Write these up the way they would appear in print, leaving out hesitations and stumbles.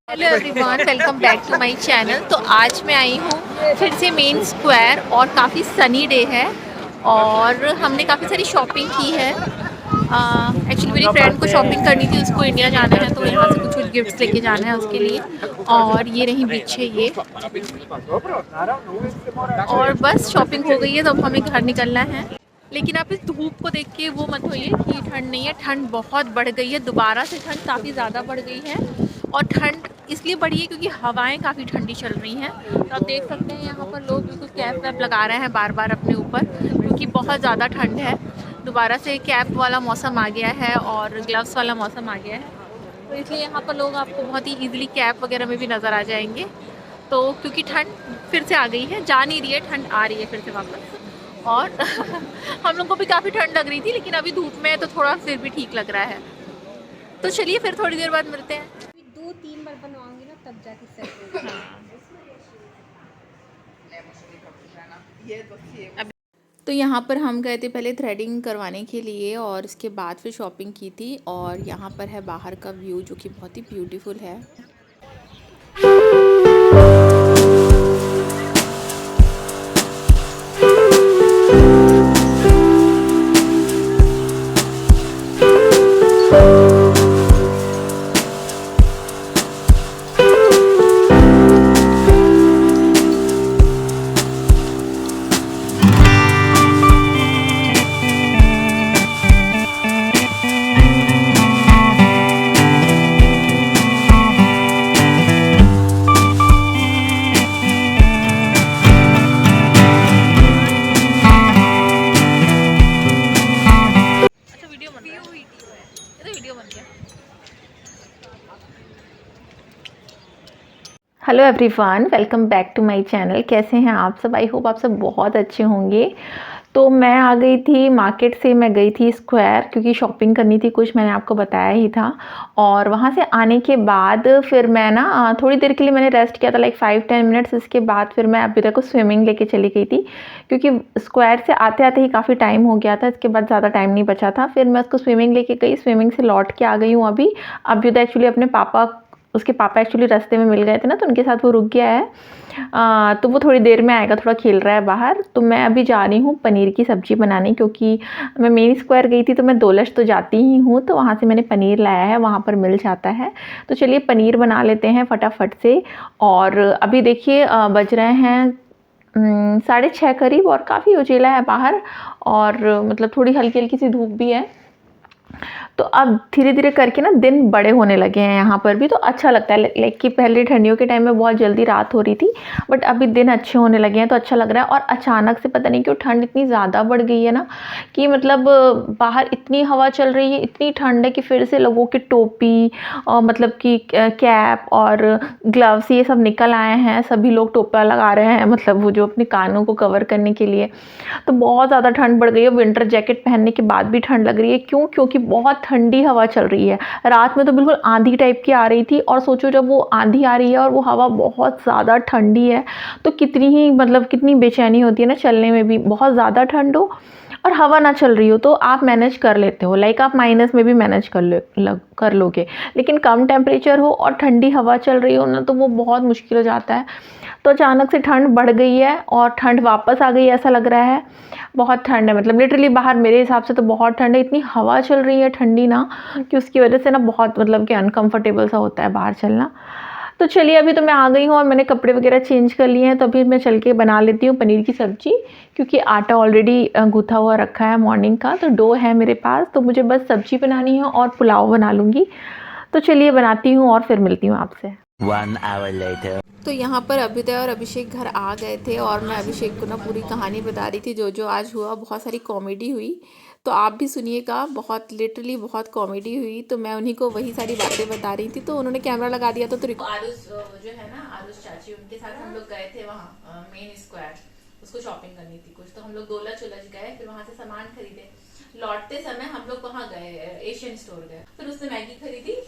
Hello everyone, welcome back to my channel. तो आज मैं आई हूँ फिर से मेन स्क्वायर और काफ़ी सनी डे है और हमने काफ़ी सारी शॉपिंग की है। एक्चुअली मेरी फ्रेंड को शॉपिंग करनी थी, उसको इंडिया जाना है तो यहाँ से कुछ कुछ गिफ्ट्स लेके जाना है उसके लिए। और ये रही पीछे ये, और बस शॉपिंग हो गई है तो अब हमें घर निकलना है। लेकिन आप इस धूप को देख के वो मत होइए कि ठंड नहीं है, ठंड बहुत बढ़ गई है, दोबारा से ठंड काफ़ी ज़्यादा बढ़ गई है। और ठंड इसलिए बढ़ी है क्योंकि हवाएं काफ़ी ठंडी चल रही हैं। तो आप देख सकते हैं यहाँ पर लोग बिल्कुल कैप वैप लगा रहे हैं बार बार अपने ऊपर, क्योंकि बहुत ज़्यादा ठंड है। दोबारा से कैप वाला मौसम आ गया है और ग्लव्स वाला मौसम आ गया है, तो इसलिए यहाँ पर लोग आपको बहुत ही ईजिली कैप वगैरह में भी नज़र आ जाएंगे। तो क्योंकि ठंड फिर से आ गई है, जा नहीं रही है, ठंड आ रही है फिर से वापस। और हम लोग को भी काफ़ी ठंड लग रही थी, लेकिन अभी धूप में है तो थोड़ा फिर भी ठीक लग रहा है। तो चलिए फिर थोड़ी देर बाद मिलते हैं। 2-3 बार बनवाऊंगी ना तब जाके सेट होगा। तो यहाँ पर हम गए थे पहले थ्रेडिंग करवाने के लिए और इसके बाद फिर शॉपिंग की थी। और यहाँ पर है बाहर का व्यू जो कि बहुत ही ब्यूटीफुल है। अच्छा वीडियो बन रहा है, ये तो वीडियो बन गया। Hello everyone, welcome back to my channel. कैसे हैं आप सब? आई होप आप सब बहुत अच्छे होंगे। तो मैं आ गई थी मार्केट से, मैं गई थी स्क्वायर क्योंकि शॉपिंग करनी थी कुछ, मैंने आपको बताया ही था। और वहाँ से आने के बाद फिर मैं ना थोड़ी देर के लिए मैंने रेस्ट किया था, लाइक 5-10 मिनट्स। इसके बाद फिर मैं अभी तक को स्विमिंग लेके चली गई थी क्योंकि स्क्वायर से आते आते ही काफ़ी टाइम हो गया था। इसके बाद ज़्यादा टाइम नहीं बचा था। फिर मैं उसको स्विमिंग लेके गई, स्विमिंग से लौट के आ गई हूँ अभी। अभी तो एक्चुअली अपने पापा, उसके पापा एक्चुअली रास्ते में मिल गए थे ना, तो उनके साथ वो रुक गया है। तो वो थोड़ी देर में आएगा, थोड़ा खेल रहा है बाहर। तो मैं अभी जा रही हूँ पनीर की सब्ज़ी बनाने, क्योंकि मैं मेन स्क्वायर गई थी तो मैं दोलश तो जाती ही हूँ, तो वहाँ से मैंने पनीर लाया है, वहाँ पर मिल जाता है। तो चलिए पनीर बना लेते हैं फटाफट से। और अभी देखिए बज रहे हैं 6:30 करीब, और काफ़ी उजेला है बाहर, और मतलब थोड़ी हल्की हल्की सी धूप भी है। तो अब धीरे धीरे करके ना दिन बड़े होने लगे हैं यहाँ पर भी, तो अच्छा लगता है। लाइक कि पहले ठंडियों के टाइम में बहुत जल्दी रात हो रही थी, बट अभी दिन अच्छे होने लगे हैं तो अच्छा लग रहा है। और अचानक से पता नहीं क्यों ठंड इतनी ज़्यादा बढ़ गई है ना, कि मतलब बाहर इतनी हवा चल रही है, इतनी ठंड है कि फिर से लोगों की टोपी और मतलब कि कैप और ग्लव्स ये सब निकल आए हैं। सभी लोग टोपा लगा रहे हैं, मतलब वो जो अपने कानों को कवर करने के लिए। तो बहुत ज़्यादा ठंड बढ़ गई है, विंटर जैकेट पहनने के बाद भी ठंड लग रही है। क्यों? क्योंकि बहुत ठंडी हवा चल रही है। रात में तो बिल्कुल आंधी टाइप की आ रही थी, और सोचो जब वो आंधी आ रही है और वो हवा बहुत ज़्यादा ठंडी है, तो कितनी ही मतलब कितनी बेचैनी होती है ना चलने में भी। बहुत ज़्यादा ठंड हो और हवा ना चल रही हो तो आप मैनेज कर लेते हो, लाइक आप माइनस में भी मैनेज कर लोगे। लेकिन कम टेम्परेचर हो और ठंडी हवा चल रही हो ना, तो वो बहुत मुश्किल हो जाता है। तो अचानक से ठंड बढ़ गई है और ठंड वापस आ गई ऐसा लग रहा है। बहुत ठंड है, मतलब लिटरली बाहर मेरे हिसाब से तो बहुत ठंड है। इतनी हवा चल रही है ठंडी ना, कि उसकी वजह से ना बहुत मतलब कि अनकंफर्टेबल सा होता है बाहर चलना। तो चलिए अभी तो मैं आ गई हूँ और मैंने कपड़े वगैरह चेंज कर लिए हैं, तो अभी मैं चल के बना लेती हूँ पनीर की सब्ज़ी। क्योंकि आटा ऑलरेडी गूँथा हुआ रखा है मॉर्निंग का, तो डो है मेरे पास, तो मुझे बस सब्ज़ी बनानी है और पुलाव बना लूँगी। तो चलिए बनाती हूँ और फिर मिलती हूँ आपसे। 1 hour later. तो यहाँ पर अभ्युदय और अभिषेक घर आ गए थे और मैं अभिषेक को ना पूरी कहानी बता रही थी जो जो आज हुआ। बहुत सारी कॉमेडी हुई, तो आप भी सुनिएगा। बहुत लिटरली बहुत कॉमेडी हुई, तो मैं उन्हीं को वही सारी बातें बता रही थी। तो उन्होंने कैमरा लगा दिया था, तो आरुष जो है ना, आरुष चाची, उनके साथ हम लोग गए थे वहाँ मेन स्क्वायर। उसको शॉपिंग करनी थी कुछ, तो हम लोग दोलच उलच गए, फिर वहाँ से सामान खरीदे। लौटते समय हम लोग वहाँ गए, एशियन स्टोर गए, फिर उसने मैगी खरीदी।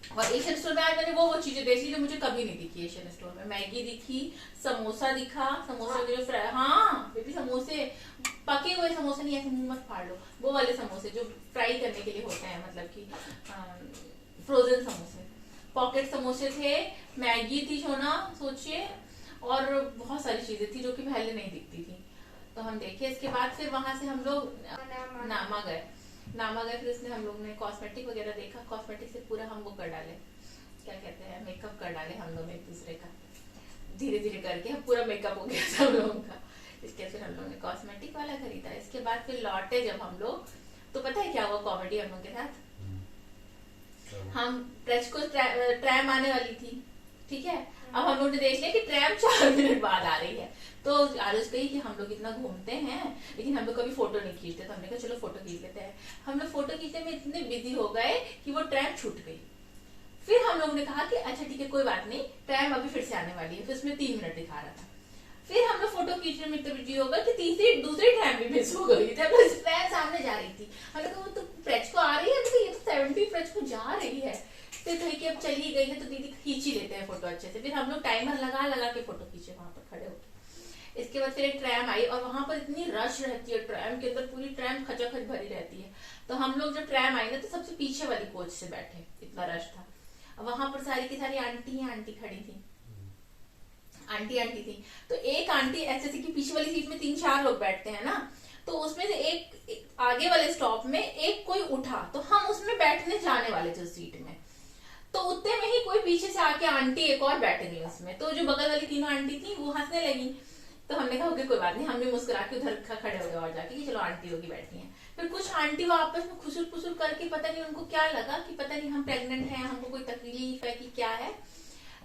और एशियन स्टोर में आज मैंने वो चीजें देखी जो मुझे कभी नहीं दिखी। एशियन स्टोर में मैगी दिखी, समोसा दिखा, समोसा के जो फ्राई, हाँ बेबी समोसे, पके हुए समोसे नहीं, ऐसे मुंह मत फाड़ लो, वो वाले समोसे जो फ्राई करने के लिए होते हैं, मतलब कि फ्रोजन समोसे, पॉकेट समोसे थे, मैगी थी छोना सोचिए, और बहुत सारी चीजें थी जो कि पहले नहीं दिखती थी। तो हम देखे, इसके बाद फिर वहां से हम लोग नामा गए। फिर उसने हम लोग ने कॉस्मेटिक वगैरह देखा, कॉस्मेटिक से पूरा हम वो कर डाले, क्या कहते हैं, मेकअप कर डाले हम लोग एक दूसरे का, धीरे धीरे करके पूरा मेकअप हो गया सब लोगों का। इसके फिर हम लोग ने कॉस्मेटिक वाला खरीदा। इसके बाद फिर लौटे जब हम लोग, तो पता है क्या हुआ कॉमेडी हम लोग के साथ, हम प्रेच को ट्रैम आने वाली थी, ठीक है, अब हम लोग ने देख लिया कि ट्रैम 4 मिनट बाद आ रही है। तो आरुष कही कि हम लोग इतना घूमते हैं लेकिन हम लोग कभी फोटो नहीं खींचते, तो हमने कहा चलो फोटो खींच लेते हैं। हम लोग फोटो खींचने में इतने बिजी हो गए कि वो ट्रैम छूट गई। फिर हम लोग ने कहा कि अच्छा ठीक है कोई बात नहीं, ट्रैम अभी फिर से आने वाली है, फिर उसमें 3 मिनट दिखा रहा था। फिर हम लोग फोटो खींचने में इतना बिजी हो गए कि दूसरी ट्रैम भी मिस हो गई, ट्रैम सामने जा रही थी। हमने कहा तो प्रेच को आ रही है, ये तो 70 प्रेच को जा रही है। फिर कही कि अब चली गई है तो दीदी खींच ही लेते हैं फोटो अच्छे से। फिर हम लोग टाइमर लगा के फोटो खींचे वहां पर खड़े होकर। इसके बाद फिर एक ट्रैम आई और वहां पर इतनी रश रहती है, ट्रैम के अंदर पूरी ट्रैम खचाखच भरी रहती है। तो हम लोग जब ट्रैम आई ना तो सबसे पीछे वाली कोच से बैठे, इतना रश था। वहां पर सारी की सारी आंटी खड़ी थी, आंटी थी। तो एक आंटी ऐसे की पीछे वाली सीट में 3-4 लोग बैठते हैं ना, तो उसमें से एक आगे वाले स्टॉप में एक कोई उठा, तो हम उसमें बैठने जाने वाले थे उस सीट में। तो उतने में ही कोई पीछे से आके आंटी एक और बैठ गई उसमें, तो जो बगल वाली 3 आंटी थी वो हंसने लगी। तो हमने कहा कोई बात नहीं, हम भी मुस्कुरा के उधर खड़े हो गए और जाके कि चलो आंटी लोग ही बैठी हैं। फिर कुछ आंटी वो आपस में खुसुर करके, पता नहीं उनको क्या लगा कि पता नहीं हम प्रेग्नेंट हैं, हमको कोई तकलीफ है कि क्या है।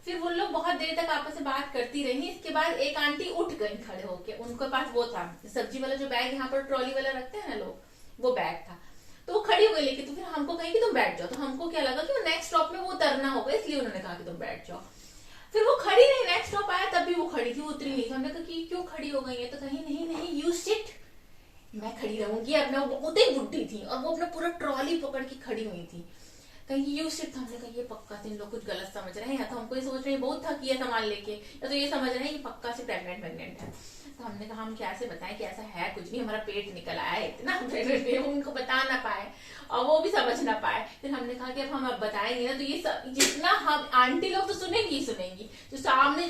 फिर वो लोग बहुत देर तक आपस में बात करती रही। इसके बाद एक आंटी उठ गई खड़े होके, उनके पास वो था सब्जी वाला जो बैग यहाँ पर ट्रॉली वाला रखते हैं ना लोग, वो बैग था। तो वो खड़ी हो गई लेके, तो फिर हमको कहीं कि तुम बैठ जाओ। तो हमको क्या लगा कि वो नेक्स्ट स्टॉप में वो उतरना होगा, इसलिए उन्होंने कहा कि तुम बैठ जाओ। फिर वो खड़ी नहीं, नेक्स्ट स्टॉप आया तब भी वो खड़ी थी, वो उतरी नहीं थी। हमने कहा कि क्यों खड़ी हो गई है, तो कहीं नहीं यू सिट, मैं खड़ी रहूंगी। अपना उतनी बुढ़ी थी और वो अपना पूरा ट्रॉली पकड़ के खड़ी हुई थी, कहीं यू सिट। हमने कहा ये पक्का से इन लोग कुछ गलत समझ रहे हैं, या तो हमको ये सोच रहे हैं बहुत थकी है सामान लेके, या तो ये समझ रहे हैं कि पक्का से प्रेग्नेंट है। तो हमने कहा हम कैसे बताएं कि ऐसा है कुछ नहीं, हमारा पेट निकल आया है इतना, वो उनको बता ना पाए और वो भी समझ ना पाए। फिर हमने कहा कि अब हम बताएंगे ना तो ये जितना हम आंटी लोग तो सुनेंगी, जो सामने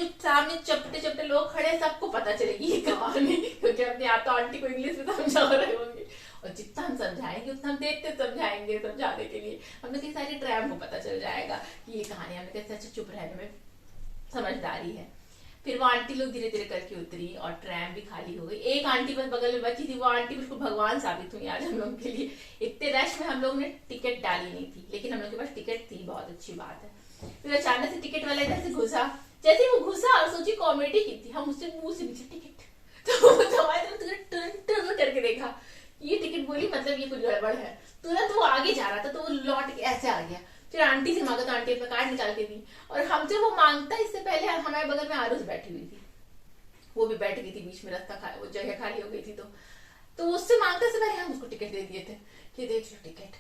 चपटे लोग खड़े सबको पता चलेगी ये कहानी, क्योंकि अपने आप तो आंटी को इंग्लिश में समझा रहे होंगे और जितना हम समझाएंगे उतना हम देखते समझाएंगे समझाने के लिए। हमने कई सारी ट्रैम को पता चल जाएगा कि ये कहानी, हमने कैसे अच्छा चुप रहने में समझदारी है। फिर वो आंटी लोग धीरे धीरे करके उतरी और ट्रैम भी खाली हो गई। एक आंटी बस बगल में बची थी, वो आंटी बिल्कुल भगवान साबित हुई आज हम लोगों के लिए। इतने रश में हम लोग ने टिकट डाली नहीं थी, लेकिन हम लोग के पास टिकट थी, बहुत अच्छी बात है। फिर अचानक से टिकट वाला इधर से घुसा, जैसे वो घुसा और सोची कॉमेडी की थी, हम उससे मुंह से नीचे टिकट, तो हमारे टर्न करके देखा ये टिकट, बोली मतलब ये कुछ गड़बड़ है। तुरंत वो आगे जा रहा था तो वो लौट के ऐसे आ गया। फिर आंटी से मांगा तो आंटी अपना कार्ड निकाल के दी, और हमसे वो मांगता इससे पहले हमारे बगल में आरुष बैठी हुई थी, वो भी बैठ गई थी बीच में, रास्ता वो जगह खाली हो गई थी। तो उससे मांगता से पहले हम उसको टिकट दे दिए थे कि देख लो टिकट।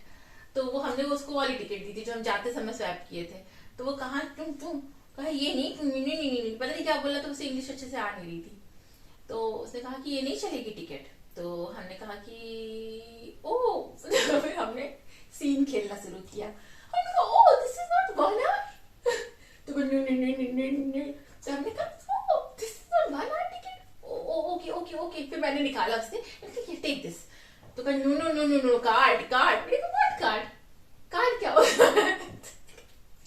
तो वो हमने उसको वाली टिकट दी थी जो हम जाते समय स्वैप किए थे। तो वो कहा तुम कहा ये नहीं, पता नहीं क्या बोला, तो उसे इंग्लिश अच्छे से आ नहीं रही थी। तो उसने कहा कि ये नहीं चलेगी टिकट। तो हमने कहा कि ओ फिर हमने सीन खेलना शुरू किया। हमने कहा oh this is not one hour, तो हमने कहा oh this is not one hour ticket, okay. फिर मैंने निकाला उससे, टेक दिस। तो कहा नो कार्ड। कार्ड क्या होता है?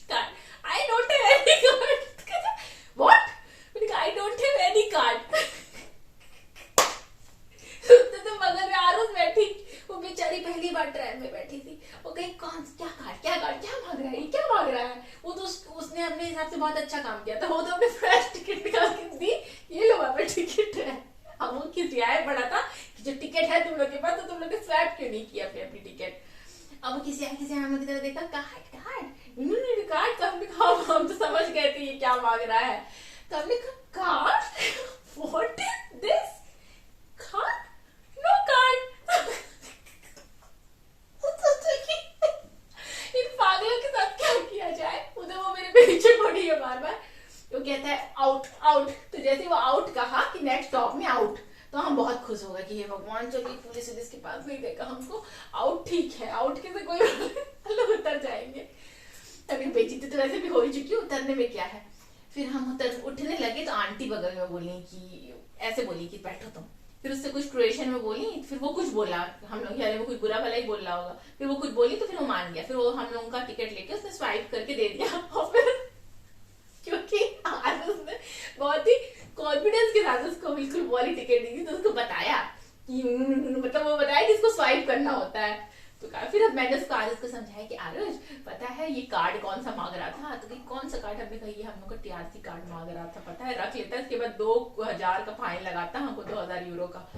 Card, I don't have any card. What? मैंने कहा I don't have any card. तो बगल में आरुष बैठी, वो बेचारी पहली बार ट्रेन में बैठी थी, वो कहीं क्या मांग रहा है। वो तो उसने अपने हिसाब से बहुत अच्छा काम किया था, वो तो अपने फ्रेश टिकट निकाल के दी, ये लो बाबा टिकट है। हम वो किसियाए पड़ा था कि जो टिकट है तुम लोग के पास, तो तुम लोग ने स्वैप क्यों नहीं किया अपनी टिकट। अब वो किसी हम लोग की तरफ देखा, कार्ड तो हमने कहा हम तो समझ गए थे ये क्या मांग रहा है। तो हमने कहा card, what is this? Card? No card. इन पागलों के साथ क्या किया जाए। उधर वो मेरे पीछे पड़ी है बार, वो कहता है आउट। तो जैसे वो आउट कहा कि नेक्स्ट स्टॉप में आउट, तो हम बहुत खुश हो गए कि ये भगवान चलिए पुलिस के पास नहीं देखा हमको, आउट ठीक है, आउट के से कोई लोग उतर जाएंगे। अभी बेइज्जती तो वैसे भी हो ही चुकी, उतरने में क्या है। फिर हम उठने लगे तो आंटी बगल में बोली कि ऐसे बोली कि बैठो तुम। फिर उससे कुछ क्रोएशियन में बोली, फिर वो कुछ बोला, हम लोग अरे वो कुछ बुरा भला ही बोल रहा होगा, फिर वो कुछ बोली तो फिर वो मान गया। फिर वो हम लोगों का टिकट लेके उसने स्वाइप करके दे दिया। और फिर क्योंकि आज उसने बहुत ही कॉन्फिडेंस के साथ उसको बिल्कुल वाली टिकट दी थी, तो उसको बताया कि मतलब वो बताया कि इसको स्वाइप करना होता है। तो फिर अब मैंने उसको आज उसको समझाया कि आरुष पता है ये कार्ड कौन सा मांग रहा था, तो कि कौन सा कार्ड, हमने कहा ये हम लोग का टीआरसी कार्ड मांग रहा था, पता है रख लेता है, इसके बाद 2000 का फाइन लगाता हमको, 2000 यूरो का,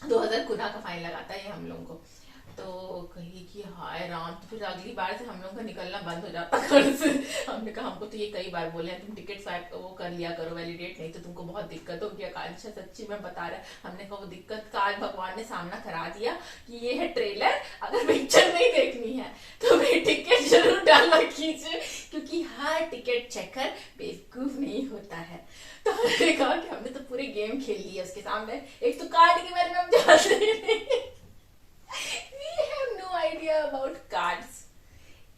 2000 खुदा का फाइन लगाता है ये हम लोग को। तो कही कि हाय राम, तो फिर अगली बार से हम लोग का निकलना बंद हो जाता घर से। हमने कहा हमको तो ये कई बार बोले हैं तुम टिकट स्वाइप वो कर लिया करो वैलिडेट, नहीं तो तुमको बहुत दिक्कत होगी। अच्छा सच्ची में बता रहा है, हमने कहा वो दिक्कत का आज भगवान ने सामना करा दिया कि ये है ट्रेलर, अगर पिक्चर नहीं देखनी है तो भाई टिकट जरूर डालना कीजिए, क्योंकि हर टिकट चेकर बेवकूफ नहीं होता है। तो हमने कहा कि हमने तो पूरे गेम खेल लिया उसके सामने, एक तो कार्ड के बारे में हम जानते ही नहीं। We have no idea about cards.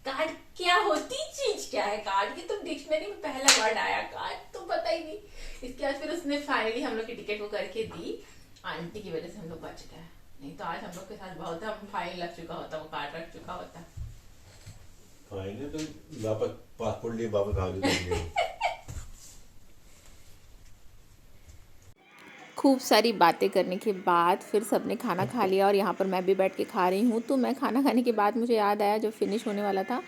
Card क्या होती चीज क्या है, कार्ड की तो डिक्शनरी में पहला वर्ड आया, कार्ड तो पता ही नहीं। इसके बाद फिर उसने फाइनली हम लोग की टिकट को करके दी, आंटी की वजह से हम लोग बच गए, नहीं तो आज हम लोग के साथ बहुत हम फाइन लग चुका होता, वो कार्ड रख चुका होता। फाइन तो वापस पासपोर्ट लिए वापस आ गए। खूब सारी बातें करने के बाद फिर सबने खाना खा लिया और यहाँ पर मैं भी बैठ के खा रही हूँ। तो मैं खाना खाने के बाद मुझे याद आया जब फिनिश होने वाला था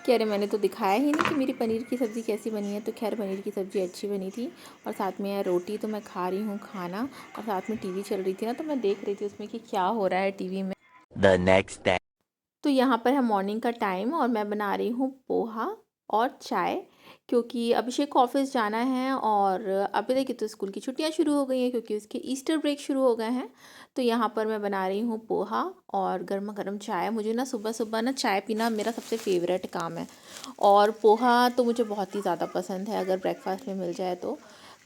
कि अरे मैंने तो दिखाया ही नहीं कि मेरी पनीर की सब्ज़ी कैसी बनी है। तो खैर पनीर की सब्ज़ी अच्छी बनी थी और साथ में है रोटी। तो मैं खा रही हूँ खाना और साथ में टीवी चल रही थी ना, तो मैं देख रही थी उसमें कि क्या हो रहा है टीवी में। The next day. तो यहाँ पर है मॉर्निंग का टाइम और मैं बना रही हूँ पोहा और चाय, क्योंकि अभिषेक को ऑफिस जाना है और अभी देखिए तो स्कूल की छुट्टियाँ शुरू हो गई हैं क्योंकि उसके ईस्टर ब्रेक शुरू हो गए हैं। तो यहाँ पर मैं बना रही हूँ पोहा और गर्मा गर्म चाय। मुझे ना सुबह सुबह ना चाय पीना मेरा सबसे फेवरेट काम है और पोहा तो मुझे बहुत ही ज़्यादा पसंद है अगर ब्रेकफास्ट में मिल जाए तो।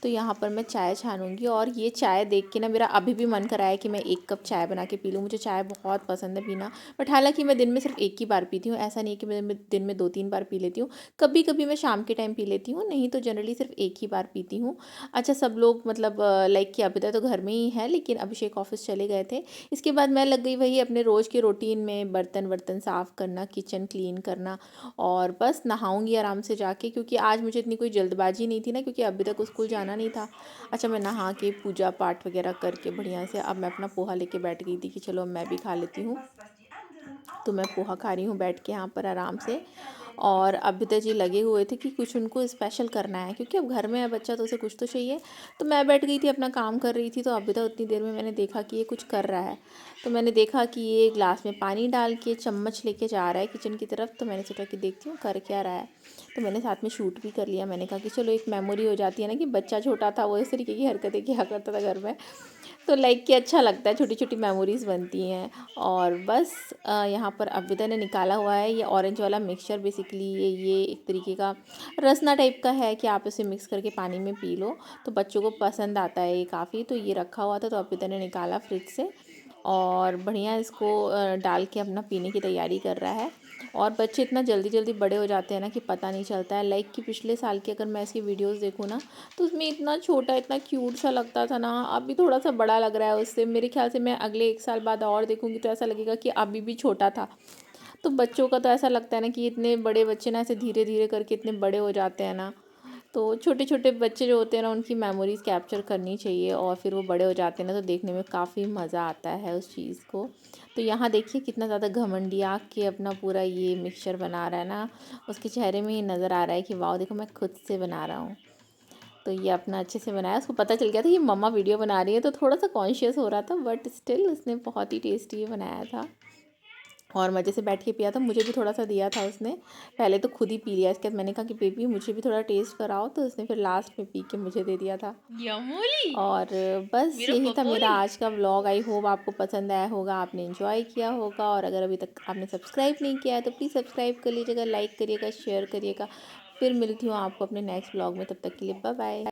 तो यहाँ पर मैं चाय छानूंगी और ये चाय देख के ना मेरा अभी भी मन कर रहा है कि मैं 1 कप चाय बना के पी लूँ। मुझे चाय बहुत पसंद है पीना, बट हालांकि मैं दिन में सिर्फ 1 ही बार पीती हूँ, ऐसा नहीं है कि मैं दिन में 2-3 बार पी लेती हूँ। कभी कभी मैं शाम के टाइम पी लेती हूँ, नहीं तो जनरली सिर्फ 1 ही बार पीती हूँ। अच्छा सब लोग मतलब लाइक कि अभी तो घर में ही है, लेकिन अभिषेक ऑफिस चले गए थे। इसके बाद मैं लग गई वही अपने रोज़ के रूटीन में, बर्तन साफ़ करना, किचन क्लीन करना और बस नहाऊंगी आराम से जाके, क्योंकि आज मुझे इतनी कोई जल्दबाजी नहीं थी ना, क्योंकि अभी तक स्कूल जाना नहीं था। अच्छा मैं नहा के पूजा पाठ वगैरह करके बढ़िया से अब मैं अपना पोहा लेके बैठ गई थी कि चलो मैं भी खा लेती हूँ। तो मैं पोहा खा रही हूँ बैठ के यहाँ पर आराम से। और अभ्युदय जी लगे हुए थे कि कुछ उनको स्पेशल करना है, क्योंकि अब घर में है बच्चा तो उसे कुछ तो चाहिए। तो मैं बैठ गई थी अपना काम कर रही थी, तो अभ्युदय उतनी देर में मैंने देखा कि ये कुछ कर रहा है। तो मैंने देखा कि ये ग्लास में पानी डाल के चम्मच लेके जा रहा है किचन की तरफ। तो मैंने सोचा कि देखती हूँ कर क्या रहा है। तो मैंने साथ में शूट भी कर लिया। मैंने कहा कि चलो एक मेमोरी हो जाती है ना कि बच्चा छोटा था वो इस तरीके की हरकतें किया करता था घर में। तो लाइक कि अच्छा लगता है, छोटी छोटी मेमोरीज़ बनती हैं। और बस यहाँ पर अभ्युदय ने निकाला हुआ है ये ऑरेंज वाला मिक्सचर। बेसिकली ये एक तरीके का रसना टाइप का है कि आप इसे मिक्स करके पानी में पी लो, तो बच्चों को पसंद आता है ये काफ़ी। तो ये रखा हुआ था तो अभ्युदय ने निकाला फ्रिज से और बढ़िया इसको डाल के अपना पीने की तैयारी कर रहा है। और बच्चे इतना जल्दी जल्दी बड़े हो जाते हैं ना कि पता नहीं चलता है। लाइक कि पिछले साल की अगर मैं इसकी वीडियोस देखूँ ना, तो उसमें इतना छोटा इतना क्यूट सा लगता था ना, अभी थोड़ा सा बड़ा लग रहा है उससे। मेरे ख्याल से मैं अगले 1 साल बाद और देखूँगी तो ऐसा लगेगा कि अभी भी छोटा था। तो बच्चों का तो ऐसा लगता है ना कि इतने बड़े बच्चे ना ऐसे धीरे धीरे करके इतने बड़े हो जाते हैं ना। तो छोटे छोटे बच्चे जो होते हैं ना उनकी मेमोरीज़ कैप्चर करनी चाहिए और फिर वो बड़े हो जाते हैं ना, तो देखने में काफ़ी मज़ा आता है उस चीज़ को। तो यहाँ देखिए कितना ज़्यादा घमंडिया के अपना पूरा ये मिक्सचर बना रहा है ना, उसके चेहरे में ही नज़र आ रहा है कि वाह देखो मैं खुद से बना रहा हूँ। तो ये अपना अच्छे से बनाया। उसको पता चल गया था कि मम्मा वीडियो बना रही है, तो थोड़ा सा कॉन्शियस हो रहा था, बट स्टिल उसने बहुत ही टेस्टी बनाया था और मज़े से बैठ के पिया था। मुझे भी थोड़ा सा दिया था उसने, पहले तो खुद ही पी लिया। इसके बाद मैंने कहा कि बेबी मुझे भी थोड़ा टेस्ट कराओ, तो उसने फिर लास्ट में पी के मुझे दे दिया था। और बस यही था मेरा आज का व्लॉग। आई होप आपको पसंद आया होगा, आपने एंजॉय किया होगा। और अगर अभी तक आपने सब्सक्राइब नहीं किया है तो प्लीज़ सब्सक्राइब कर लीजिएगा, लाइक करिएगा, शेयर करिएगा। फिर मिलती हूँ आपको अपने नेक्स्ट व्लॉग में, तब तक के लिए बाय बाय।